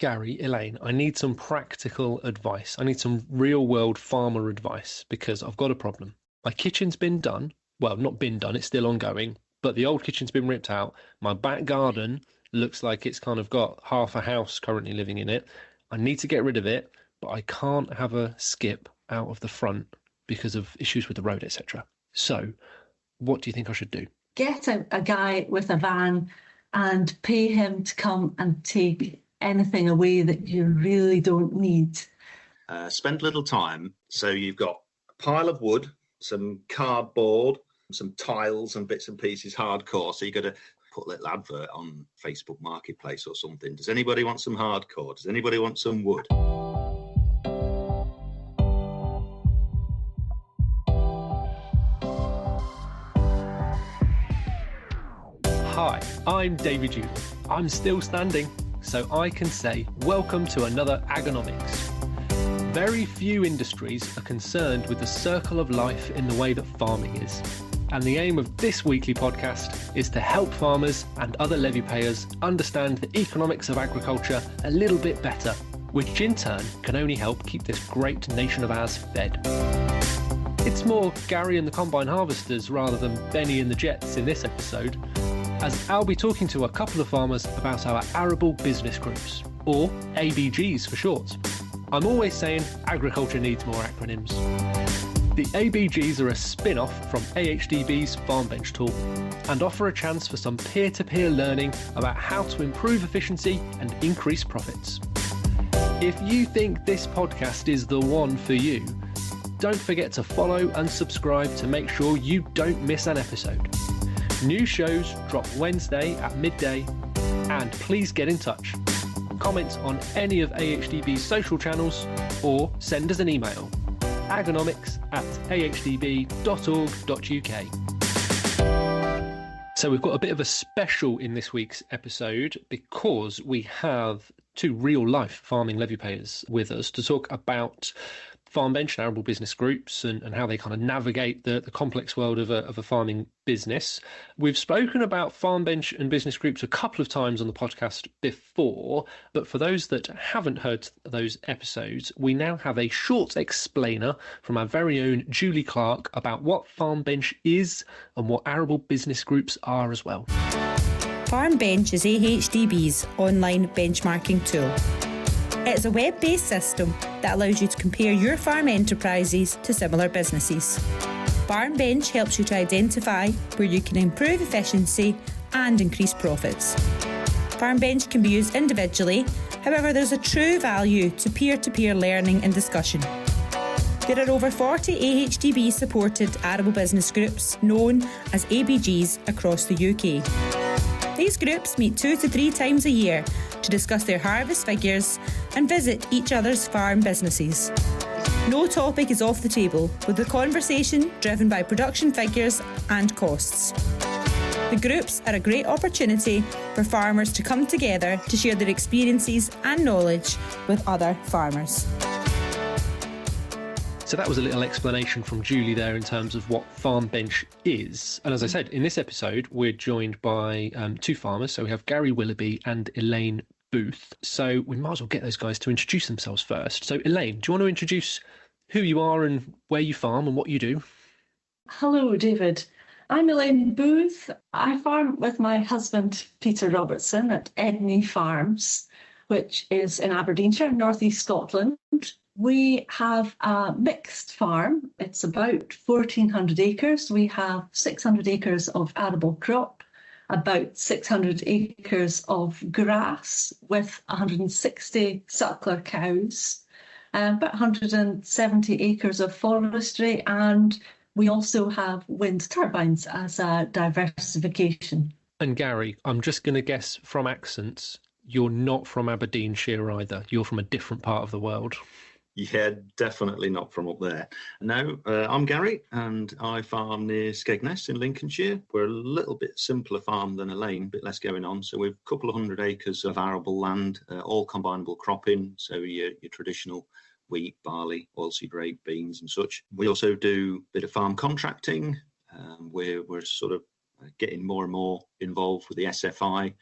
Gary, Elaine, I need some practical advice. I need some real-world farmer advice because I've got a problem. My kitchen's been done. Well, not been done, it's still ongoing, but the old kitchen's been ripped out. My back garden looks like it's kind of got half a house currently living in it. I need to get rid of it, but I can't have a skip out of the front because of issues with the road, etc. So, what do you think I should do? Get a guy with a van and pay him to come and take anything away that you really don't need. Spend little time. So you've got a pile of wood, some cardboard, some tiles and bits and pieces, hardcore. So you've got to put a little advert on Facebook Marketplace or something. Does anybody want some hardcore? Does anybody want some wood? Hi, I'm David Julie. I'm still standing, so I can say welcome to another Agronomics. Very few industries are concerned with the circle of life in the way that farming is. And the aim of this weekly podcast is to help farmers and other levy payers understand the economics of agriculture a little bit better, which in turn can only help keep this great nation of ours fed. It's more Gary and the Combine Harvesters rather than Benny and the Jets in this episode, as I'll be talking to a couple of farmers about our Arable business groups, or ABGs for short. I'm always saying agriculture needs more acronyms. The ABGs are a spin-off from AHDB's Farmbench tool and offer a chance for some peer-to-peer learning about how to improve efficiency and increase profits. If you think this podcast is the one for you, don't forget to follow and subscribe to make sure you don't miss an episode. New shows drop Wednesday at midday, and please get in touch. Comment on any of AHDB's social channels or send us an email, agronomics@ahdb.org.uk. So we've got a bit of a special in this week's episode because we have two real-life farming levy payers with us to talk about Farmbench and Arable business groups and how they kind of navigate the complex world of a farming business. We've spoken about Farmbench and business groups a couple of times on the podcast before, but for those that haven't heard those episodes, we now have a short explainer from our very own Julie Clark about what Farmbench is and what Arable business groups are as well. Farmbench is AHDB's online benchmarking tool. It's a web-based system that allows you to compare your farm enterprises to similar businesses. Farmbench helps you to identify where you can improve efficiency and increase profits. Farmbench can be used individually, however there's a true value to peer-to-peer learning and discussion. There are over 40 AHDB-supported Arable business groups known as ABGs across the UK. These groups meet 2 to 3 times a year to discuss their harvest figures and visit each other's farm businesses. No topic is off the table, with the conversation driven by production figures and costs. The groups are a great opportunity for farmers to come together to share their experiences and knowledge with other farmers. So that was a little explanation from Julie there in terms of what Farmbench is. And as I said, in this episode, we're joined by two farmers. So we have Gary Willoughby and Elaine Booth. So we might as well get those guys to introduce themselves first. So Elaine, do you want to introduce who you are and where you farm and what you do? Hello, David. I'm Elaine Booth. I farm with my husband, Peter Robertson, at Edney Farms, which is in Aberdeenshire, North East Scotland. We have a mixed farm. It's about 1,400 acres. We have 600 acres of arable crop, about 600 acres of grass with 160 suckler cows, about 170 acres of forestry, and we also have wind turbines as a diversification. And Gary, I'm just going to guess from accents, you're not from Aberdeenshire either. You're from a different part of the world. Yeah, definitely not from up there. No, I'm Gary, and I farm near Skegness in Lincolnshire. We're a little bit simpler farm than Elaine, a bit less going on. So we've a couple of hundred acres of arable land, all combinable cropping. So your traditional wheat, barley, oilseed rape, beans and such. We also do a bit of farm contracting. We're sort of getting more and more involved with the SFI,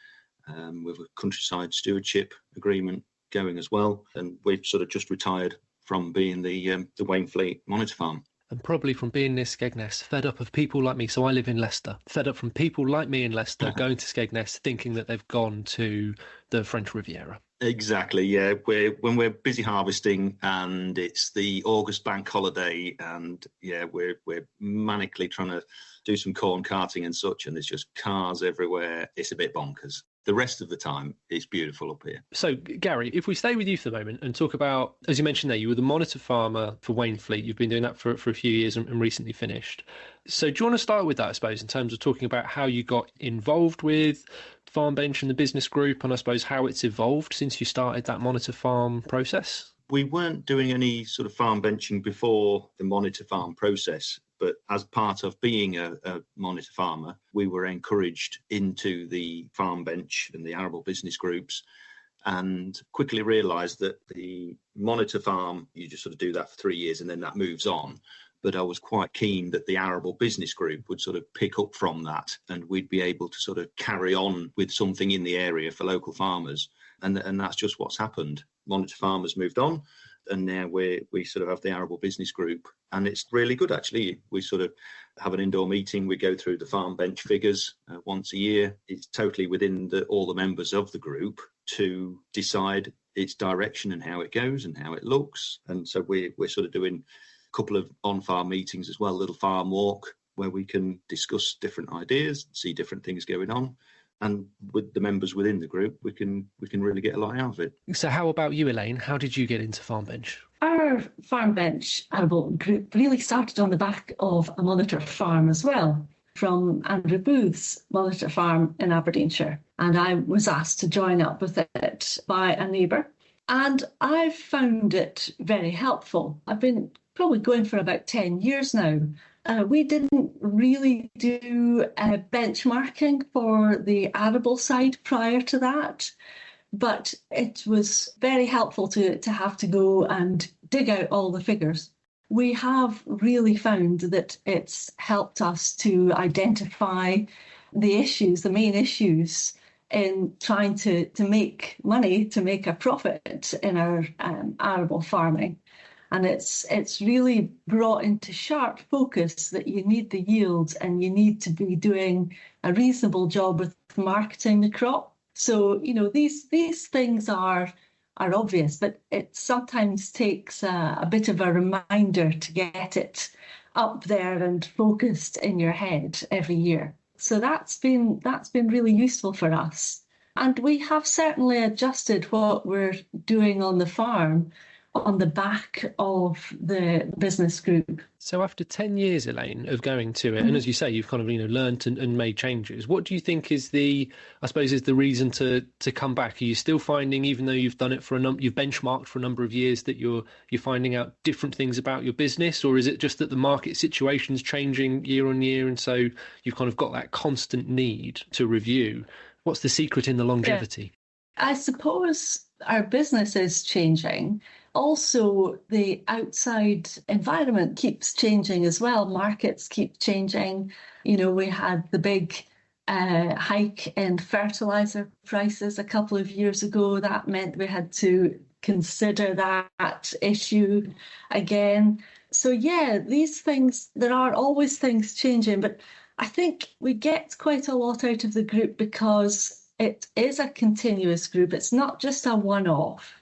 with a countryside stewardship agreement going as well. And we've sort of just retired from being the Wainfleet monitor farm. And probably from being near Skegness, fed up of people like me. So I live in Leicester, fed up from people like me in Leicester going to Skegness thinking that they've gone to the French Riviera. Exactly, yeah. When we're busy harvesting and it's the August bank holiday, and yeah, we're manically trying to do some corn carting and such, and there's just cars everywhere. It's a bit bonkers. The rest of the time, it's beautiful up here. So, Gary, if we stay with you for the moment and talk about, as you mentioned there, you were the monitor farmer for Wainfleet. You've been doing that for a few years and recently finished. So do you want to start with that, I suppose, in terms of talking about how you got involved with Farmbench and the business group, and I suppose how it's evolved since you started that monitor farm process? We weren't doing any sort of farm benching before the monitor farm process, but as part of being a monitor farmer, we were encouraged into the farm bench and the Arable business groups, and quickly realised that the monitor farm, you just sort of do that for 3 years and then that moves on. But I was quite keen that the Arable business group would sort of pick up from that, and we'd be able to sort of carry on with something in the area for local farmers. And that's just what's happened. Monitor farmers moved on, and now we sort of have the Arable business group, and it's really good actually. We sort of have an indoor meeting. We go through the farm bench figures once a year. It's totally within all the members of the group to decide its direction and how it goes and how it looks. And so we're sort of doing a couple of on-farm meetings as well, a little farm walk where we can discuss different ideas, see different things going on. And with the members within the group, we can really get a lot out of it. So how about you, Elaine? How did you get into Farmbench? Our Farmbench Arable group really started on the back of a monitor farm as well, from Andrew Booth's monitor farm in Aberdeenshire. And I was asked to join up with it by a neighbour. And I've found it very helpful. I've been probably going for about 10 years now. We didn't really do benchmarking for the Arable side prior to that, but it was very helpful to have to go and dig out all the figures. We have really found that it's helped us to identify the issues, the main issues in trying to make money, to make a profit in our arable farming. And it's really brought into sharp focus that you need the yields and you need to be doing a reasonable job with marketing the crop. So, you know, these things are obvious, but it sometimes takes a bit of a reminder to get it up there and focused in your head every year. So that's been really useful for us. And we have certainly adjusted what we're doing on the farm on the back of the business group. So after 10 years, Elaine, of going to it, and as you say, you've kind of, learned and made changes, what do you think is the reason to come back? Are you still finding, even though you've done it you've benchmarked for a number of years, that you're finding out different things about your business? Or is it just that the market situation's changing year on year, and so you've kind of got that constant need to review? What's the secret in the longevity? Yeah. I suppose our business is changing. Also, the outside environment keeps changing as well. Markets keep changing. You know, we had the big hike in fertilizer prices a couple of years ago. That meant we had to consider that issue again. So, yeah, there are always things changing. But I think we get quite a lot out of the group because it is a continuous group. It's not just a one-off.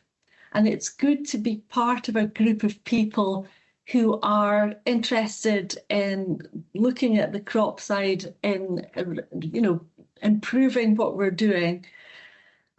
And it's good to be part of a group of people who are interested in looking at the crop side, in, improving what we're doing.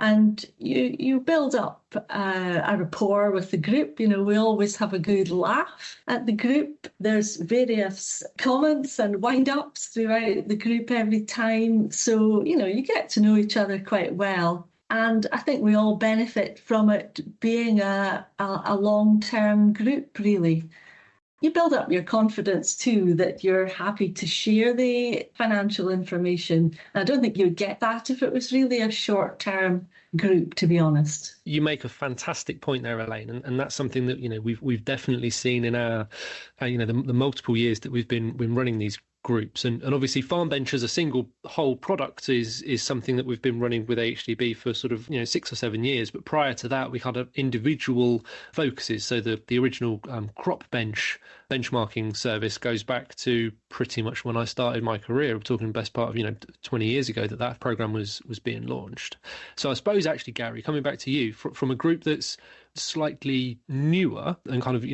And you build up a rapport with the group. You know, we always have a good laugh at the group. There's various comments and wind-ups throughout the group every time. So, you get to know each other quite well. And I think we all benefit from it being a long-term group, really. You build up your confidence too, that you're happy to share the financial information. I don't think you'd get that if it was really a short-term group, to be honest. You make a fantastic point there, Elaine, and that's something that we've definitely seen in our the multiple years that we've been running these groups. And obviously Farmbench as a single whole product is something that we've been running with AHDB for sort of 6 or 7 years. But prior to that, we had individual focuses. So the original crop bench benchmarking service goes back to pretty much when I started my career. We're talking the best part of 20 years ago that program was being launched. So I suppose actually, Gary, coming back to you from a group that's slightly newer and kind of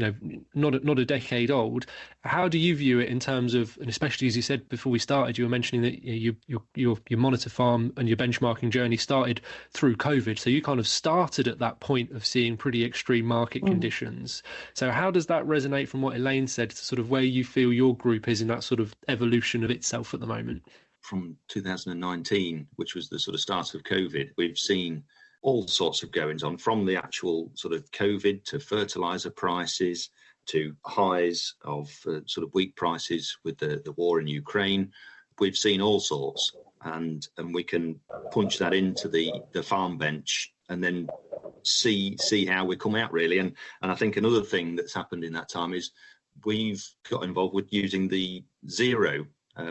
not a decade old, how do you view it in terms of, and especially as you said before we started, you were mentioning that your monitor farm and your benchmarking journey started through COVID, so you kind of started at that point of seeing pretty extreme market conditions. So how does that resonate from what Elaine said to sort of where you feel your group is in that sort of evolution of itself at the moment? From 2019, which was the sort of start of COVID, we've seen all sorts of goings on, from the actual sort of COVID to fertilizer prices to highs of sort of wheat prices with the war in Ukraine. We've seen all sorts, and we can punch that into the Farmbench and then see how we come out really. And I think another thing that's happened in that time is we've got involved with using the zero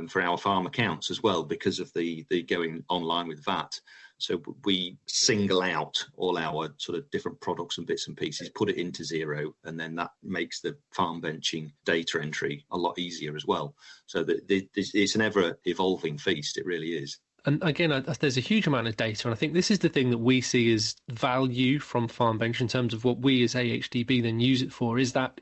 for our farm accounts as well, because of the going online with VAT. So we single out all our sort of different products and bits and pieces, put it into zero, and then that makes the farm benching data entry a lot easier as well. So it's an ever evolving feast. It really is. And again, there's a huge amount of data, and I think this is the thing that we see as value from Farmbench in terms of what we as AHDB then use it for, is that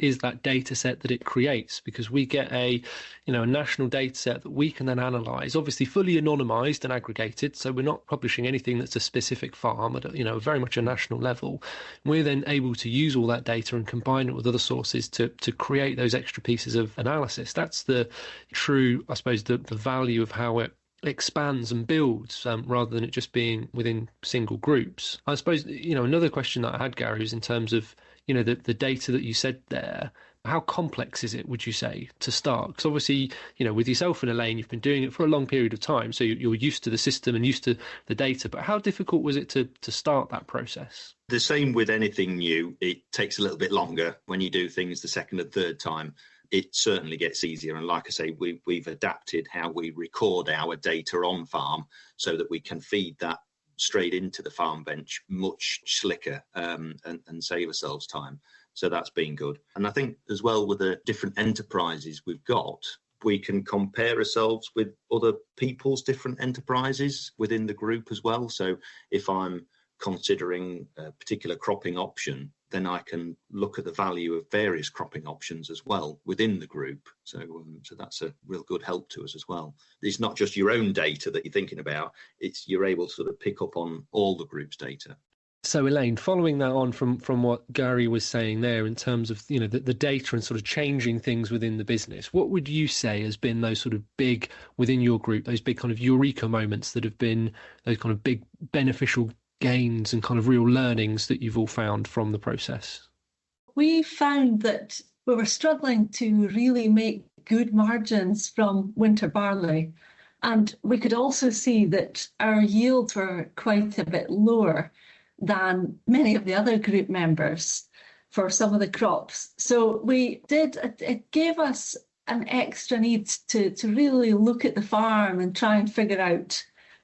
data set that it creates, because we get a national data set that we can then analyse, obviously fully anonymised and aggregated, so we're not publishing anything that's a specific farm at very much a national level. We're then able to use all that data and combine it with other sources to create those extra pieces of analysis. That's the true, I suppose, the value of how it expands and builds rather than it just being within single groups. I suppose another question that I had, Gary, is in terms of the data that you said there. How complex is it, would you say, to start? Because obviously, with yourself and Elaine, you've been doing it for a long period of time, so you're used to the system and used to the data. But how difficult was it to start that process? The same with anything new. It takes a little bit longer when you do things the second and third time. It certainly gets easier. And like I say, we've adapted how we record our data on farm so that we can feed that straight into the Farmbench much slicker and save ourselves time. So that's been good. And I think as well, with the different enterprises we've got, we can compare ourselves with other people's different enterprises within the group as well. So if I'm considering a particular cropping option, then I can look at the value of various cropping options as well within the group. So that's a real good help to us as well. It's not just your own data that you're thinking about, you're able to sort of pick up on all the group's data. So Elaine, following that on from what Gary was saying there in terms of the data and sort of changing things within the business, what would you say has been those sort of big, within your group, those big kind of eureka moments that have been those kind of big beneficial gains and kind of real learnings that you've all found from the process? We found that we were struggling to really make good margins from winter barley, and we could also see that our yields were quite a bit lower than many of the other group members for some of the crops. So it gave us an extra need to really look at the farm and try and figure out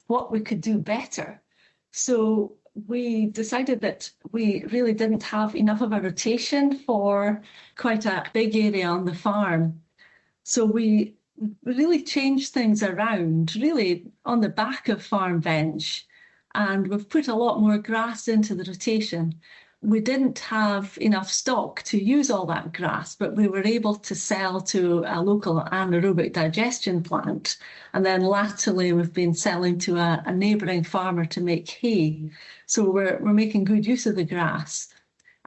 what we could do better. So we decided that we really didn't have enough of a rotation for quite a big area on the farm. So we really changed things around, really on the back of Farmbench, and we've put a lot more grass into the rotation. We didn't have enough stock to use all that grass, but we were able to sell to a local anaerobic digestion plant. And then latterly, we've been selling to a neighbouring farmer to make hay. So we're making good use of the grass.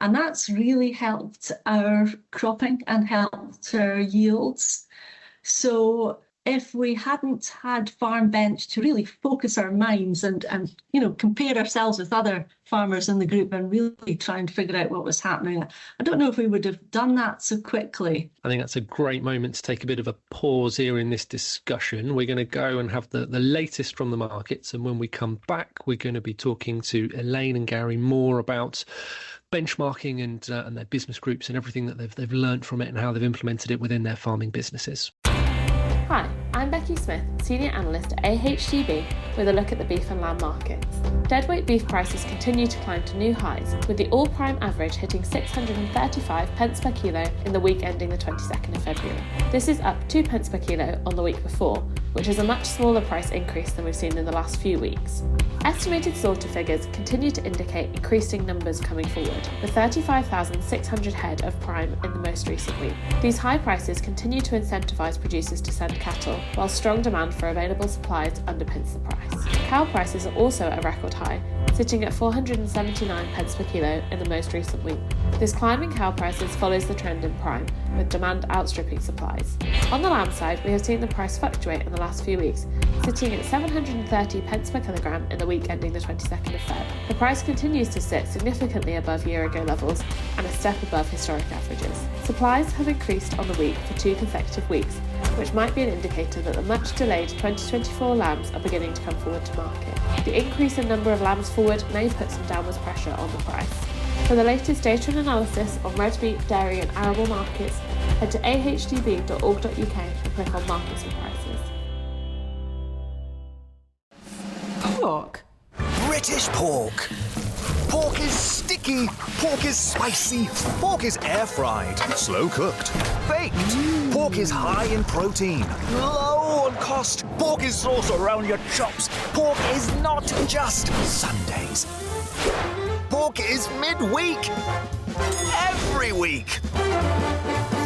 And that's really helped our cropping and helped our yields. So if we hadn't had Farmbench to really focus our minds and compare ourselves with other farmers in the group and really try and figure out what was happening, I don't know if we would have done that so quickly. I think that's a great moment to take a bit of a pause here in this discussion. We're going to go and have the latest from the markets, and when we come back, we're going to be talking to Elaine and Gary more about benchmarking and their business groups and everything that they've learned from it and how they've implemented it within their farming businesses. Hi, I'm Becky Smith, Senior Analyst at AHDB, with a look at the beef and lamb markets. Deadweight beef prices continue to climb to new highs, with the all-prime average hitting 635 pence per kilo in the week ending the 22nd of February. This is up 2 pence per kilo on the week before, which is a much smaller price increase than we've seen in the last few weeks. Estimated slaughter figures continue to indicate increasing numbers coming forward, with 35,600 head of prime in the most recent week. These high prices continue to incentivise producers to send cattle, while strong demand for available supplies underpins the price. Cow prices are also at a record high, sitting at 479 pence per kilo in the most recent week. This climb in cow prices follows the trend in prime, with demand outstripping supplies. On the lamb side, we have seen the price fluctuate in the last few weeks, sitting at 730 pence per kilogram in the week ending the 22nd of Feb. The price continues to sit significantly above year-ago levels and a step above historic averages. Supplies have increased on the week for 2 consecutive weeks, which might be an indicator that the much-delayed 2024 lambs are beginning to come forward to market. The increase in number of lambs forward may put some downwards pressure on the price. For the latest data and analysis on red meat, dairy and arable markets, head to ahdb.org.uk and click on Markets and Prices. Pork. British pork. Pork is sticky, pork is spicy, pork is air-fried, slow-cooked, baked. Pork is high in protein, low on cost. Pork is sauce around your chops. Pork is not just Sundays. Pork is midweek. Every week.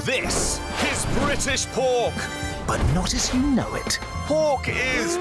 This is British pork. But not as you know it. Pork is...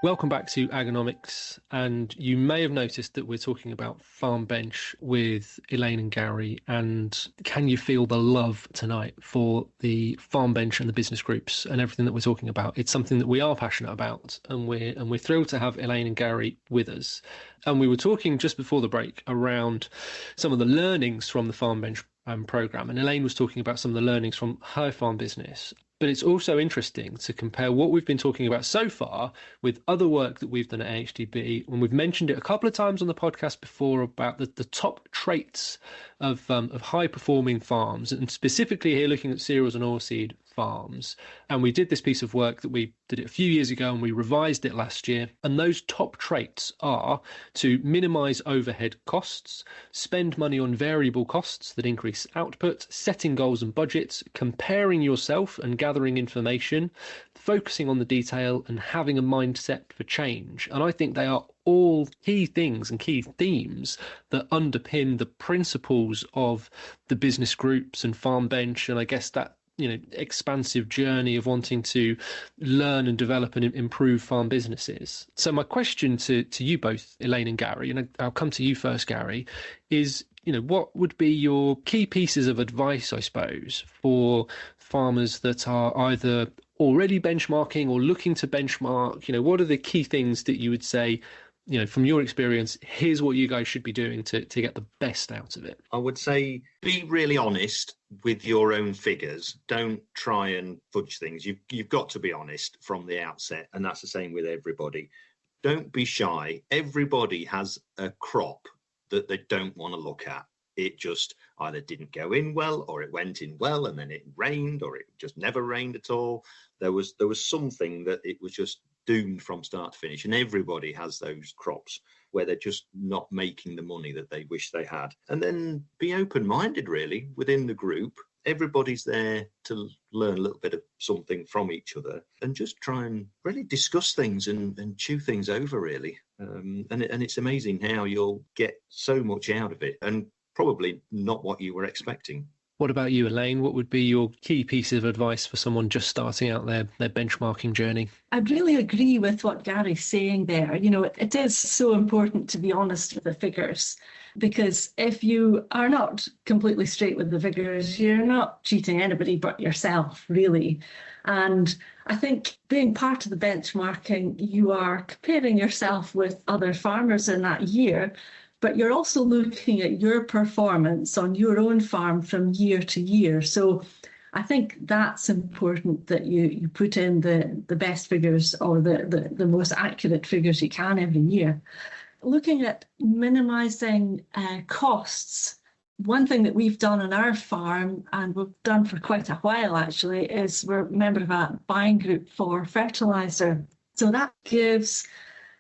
Welcome back to Agonomics, and you may have noticed that we're talking about Farmbench with Elaine and Gary. And can you feel the love tonight for the Farmbench and the business groups and everything that we're talking about? It's something that we are passionate about, and we're thrilled to have Elaine and Gary with us. And we were talking just before the break around some of the learnings from the Farmbench program, and Elaine was talking about some of the learnings from her farm business. But it's also interesting to compare what we've been talking about so far with other work that we've done at AHDB. And we've mentioned it a couple of times on the podcast before about the top traits of high-performing farms, and specifically here looking at cereals and oilseed farms. And we did this piece of work that we did it a few years ago, and we revised it last year. And those top traits are to minimise overhead costs, spend money on variable costs that increase output, setting goals and budgets, comparing yourself and gathering information, focusing on the detail, and having a mindset for change. And I think they are all key things and key themes that underpin the principles of the business groups and Farmbench, and I guess that expansive journey of wanting to learn and develop and improve farm businesses. So my question to you both, Elaine and Gary, and I'll come to you first, Gary, is what would be your key pieces of advice, I suppose, for farmers that are either already benchmarking or looking to benchmark? What are the key things that you would say, from your experience, here's what you guys should be doing to get the best out of it? I would say be really honest with your own figures. Don't try and fudge things. You've got to be honest from the outset, and that's the same with everybody. Don't be shy. Everybody has a crop that they don't want to look at. It just either didn't go in well, or it went in well and then it rained, or it just never rained at all. There was something that it was just doomed from start to finish, and everybody has those crops where they're just not making the money that they wish they had. And then be open-minded, really, within the group. Everybody's there to learn a little bit of something from each other, and just try and really discuss things and chew things over, really. And it's amazing how you'll get so much out of it, and probably not what you were expecting. What about you, Elaine? What would be your key piece of advice for someone just starting out their benchmarking journey? I'd really agree with what Gary's saying there. It is so important to be honest with the figures, because if you are not completely straight with the figures, you're not cheating anybody but yourself, really. And I think being part of the benchmarking, you are comparing yourself with other farmers in that year, but you're also looking at your performance on your own farm from year to year. So I think that's important, that you put in the best figures, or the most accurate figures you can every year. Looking at minimising costs, One thing that we've done on our farm, and we've done for quite a while actually, is we're a member of a buying group for fertiliser. So that gives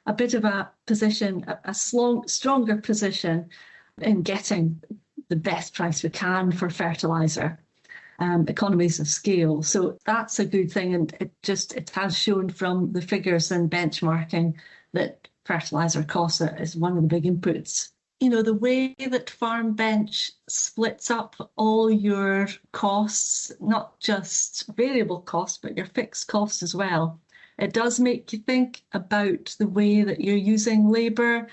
a bit of a position, a stronger position in getting the best price we can for fertiliser, economies of scale. So that's a good thing, and it has shown from the figures and benchmarking that fertiliser costs is one of the big inputs. You know, the way that Farmbench splits up all your costs, not just variable costs, but your fixed costs as well, it does make you think about the way that you're using labour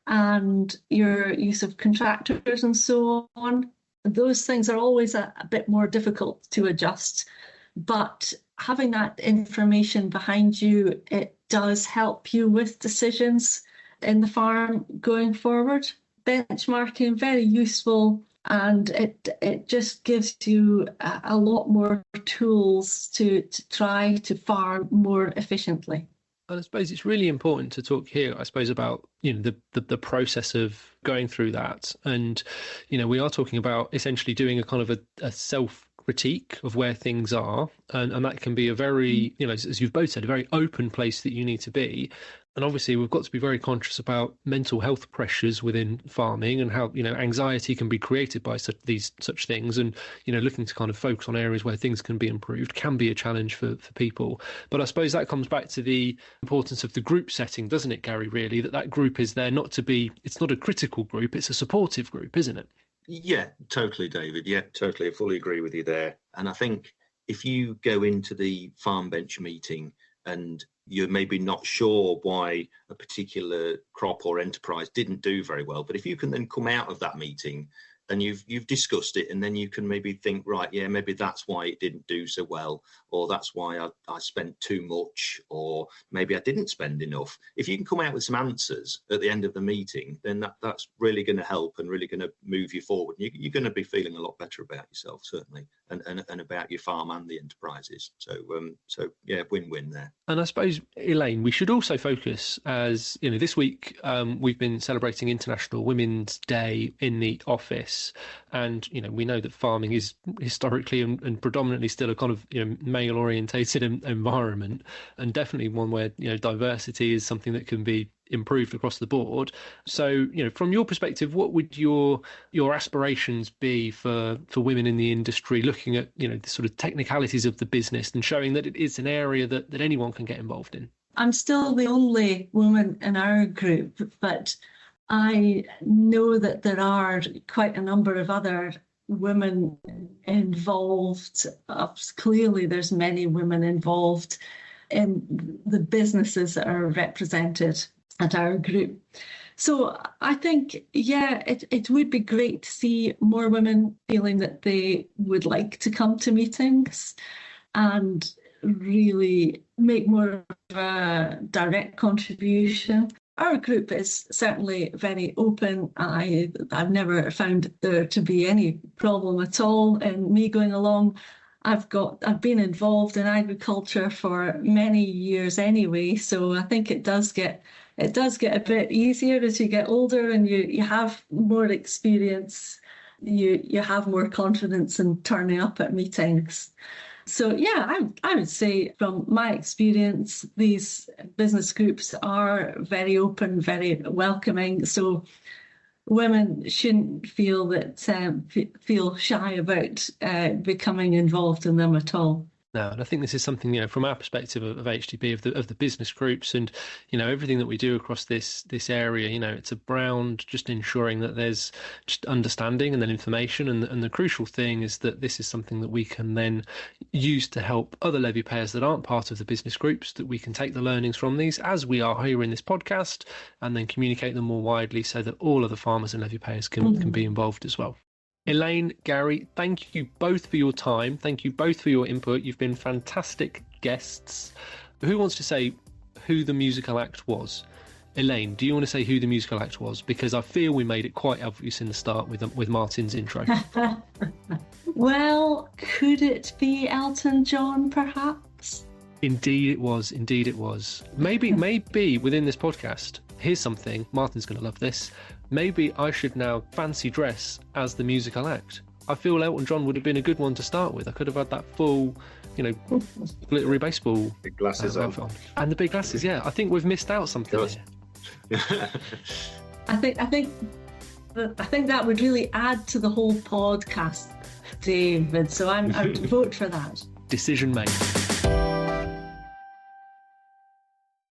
and your use of contractors and so on. Those things are always a bit more difficult to adjust, but having that information behind you, it does help you with decisions in the farm going forward. Benchmarking, very useful, and it just gives you a lot more tools to try to farm more efficiently. And I suppose it's really important to talk here, I suppose, about, you know, the process of going through that. And, you know, we are talking about essentially doing a kind of a self-critique of where things are. And that can be a very, you know, as you've both said, a very open place that you need to be. And obviously, we've got to be very conscious about mental health pressures within farming and how, you know, anxiety can be created by such things. And, you know, looking to kind of focus on areas where things can be improved can be a challenge for people. But I suppose that comes back to the importance of the group setting, doesn't it, Gary, really? That group is there not to be, it's not a critical group, it's a supportive group, isn't it? Yeah, totally, David. Yeah, totally. I fully agree with you there. And I think if you go into the Farmbench meeting and you're maybe not sure why a particular crop or enterprise didn't do very well, but if you can then come out of that meeting and you've discussed it, and then you can maybe think, right, yeah, maybe that's why it didn't do so well, or that's why I spent too much, or maybe I didn't spend enough. If you can come out with some answers at the end of the meeting, then that's really going to help and really going to move you forward. You're going to be feeling a lot better about yourself, certainly, and about your farm and the enterprises. So yeah, win-win there. And I suppose, Elaine, we should also focus, as you know, this week we've been celebrating International Women's Day in the office. And, you know, we know that farming is historically and predominantly still a kind of, you know, male orientated environment, and definitely one where, you know, diversity is something that can be improved across the board. So, you know, from your perspective, what would your aspirations be for women in the industry, looking at, you know, the sort of technicalities of the business and showing that it is an area that anyone can get involved in? I'm still the only woman in our group, but I know that there are quite a number of other women involved. Clearly, there's many women involved in the businesses that are represented at our group. So I think, yeah, it would be great to see more women feeling that they would like to come to meetings and really make more of a direct contribution. Our group is certainly very open. I've never found there to be any problem at all in me going along. I've been involved in agriculture for many years anyway, so I think it does get a bit easier as you get older and you have more experience. You have more confidence in turning up at meetings. So yeah, I would say from my experience, these business groups are very open, very welcoming. So women shouldn't feel shy about becoming involved in them at all. No, and I think this is something, you know, from our perspective of AHDB, of the business groups, and, you know, everything that we do across this area, you know, it's around just ensuring that there's just understanding and then information, and the crucial thing is that this is something that we can then use to help other levy payers that aren't part of the business groups, that we can take the learnings from these, as we are here in this podcast, and then communicate them more widely so that all of the farmers and levy payers can be involved as well. Elaine, Gary, thank you both for your time. Thank you both for your input. You've been fantastic guests. Who wants to say who the musical act was? Elaine, do you want to say who the musical act was? Because I feel we made it quite obvious in the start with Martin's intro. Well, could it be Elton John, perhaps? Indeed it was. Maybe within this podcast, here's something, Martin's going to love this. Maybe I should now fancy dress as the musical act. I feel Elton John would have been a good one to start with. I could have had that full, glittery baseball. Big glasses on. And the big glasses, yeah. I think we've missed out something here. I think that would really add to the whole podcast, David. So I would vote for that. Decision made.